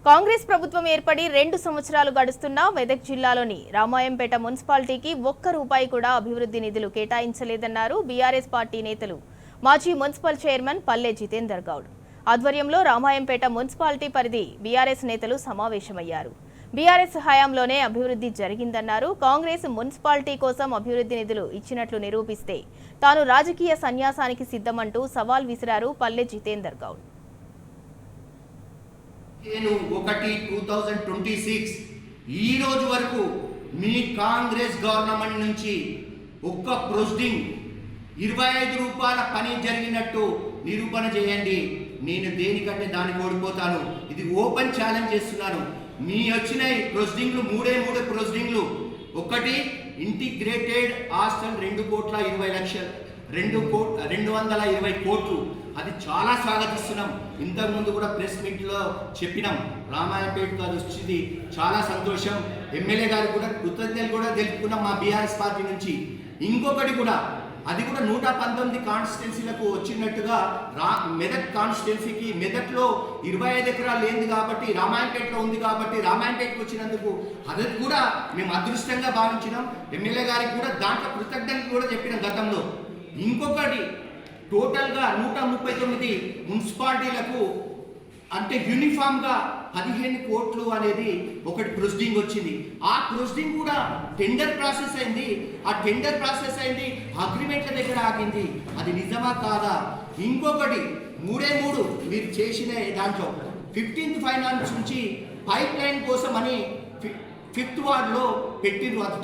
కాంగ్రెస్ ప్రభుత్వం ఏర్పడి 2 సంవత్సరాలు గడుస్తున్నా మెదక్ జిల్లాలోని రామాయంపేట మున్సిపాలిటీకి ఒక్క రూపాయి కూడా అభివృద్ధి నిధులు కేటాయించలేదన్నారు బీఆర్ఎస్ పార్టీ నేతలు. మాజీ మున్సిపల్ చైర్మన్ పల్లె జితేందర్ గౌడ్ ఆధ్వర్యంలో రామాయంపేట మున్సిపాలిటీ పరిధి బీఆర్ఎస్ నేతలు సమావేశమయ్యారు. బీఆర్ఎస్ హయాంలోనే అభివృద్ధి జరిగిందన్నారు. కాంగ్రెస్ మున్సిపాలిటీ కోసం అభివృద్ధి నిధులు ఇచ్చినట్లు నిరూపిస్తే తాను రాజకీయ సన్యాసానికి సిద్ధమంటూ సవాల్ విసిరారు పల్లె జితేందర్ గౌడ్. 1/1/2026 ఈ రోజు వరకు మీ కాంగ్రెస్ గవర్నమెంట్ నుంచి ఒక్క ప్రొసీడింగ్ 25 రూపాయల పని జరిగినట్టు నిరూపణ చేయండి. నేను దేనికంటే దానికి ఓడిపోతాను. ఇది ఓపెన్ ఛాలెంజ్ చేస్తున్నాను. మీ వచ్చిన ప్రొసీడింగ్లు మూడే ప్రొసీడింగ్లు. ఒకటి ఇంటిగ్రేటెడ్ హాస్టల్ 220 కోట్లు. అది చాలా స్వాగతిస్తున్నాం. ఇంతకుముందు కూడా ప్రెస్ మీట్లో చెప్పినాం. రామాయంపేటకు అది వచ్చింది, చాలా సంతోషం. ఎమ్మెల్యే గారు కూడా కృతజ్ఞతలు కూడా తెలుపుకున్నాం మా బీఆర్ఎస్ పార్టీ నుంచి. ఇంకొకటి కూడా అది కూడా 119 కాన్స్టిట్యున్సీలకు వచ్చినట్టుగా మెదక్ కాన్స్టిట్యున్సీకి మెదక్లో 25 ఎకరాలు లేనిది కాబట్టి రామాయంపేటలో ఉంది కాబట్టి రామాయంపేటకు వచ్చినందుకు అది కూడా మేము అదృష్టంగా భావించినాం. ఎమ్మెల్యే గారికి కూడా దాంట్లో కృతజ్ఞతలు కూడా చెప్పినాం గతంలో. ఇంకొకటి టోటల్గా 139 మున్సిపాలిటీలకు అంటే యూనిఫామ్గా 15 కోట్లు అనేది ఒకటి ప్రొసీడింగ్ వచ్చింది. ఆ ప్రొసీడింగ్ కూడా టెండర్ ప్రాసెస్ అయింది. ఆ టెండర్ ప్రాసెస్ అయింది, అగ్రిమెంట్ల దగ్గర ఆగింది. అది నిజమా కాదా? ఇంకొకటి మూడు మీరు చేసిన దాంట్లో 15th ఫైనాన్స్ నుంచి పైప్ లైన్ కోసం అని 5th వార్డులో పెట్టిర్రు. అది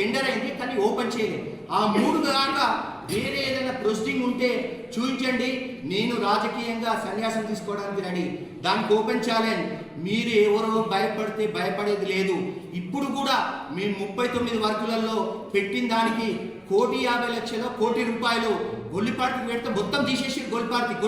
టెండర్ అయింది కానీ ఓపెన్ చేయలేదు. ఆ 3 దాకా వేరే ఏదైనా ప్రొసీడింగ్ ఉంటే చూపించండి. నేను రాజకీయంగా సన్యాసం తీసుకోవడానికి రెడీ. దానికి ఓపెన్ ఛాలెంజ్. మీరు ఎవరో భయపడితే భయపడేది లేదు. ఇప్పుడు కూడా మేము 39 వర్కులలో పెట్టిన దానికి 1,50,00,000 1,00,00,000 గొల్లిపాటికి పెడితే మొత్తం తీసేసి గొల్లిపాటికి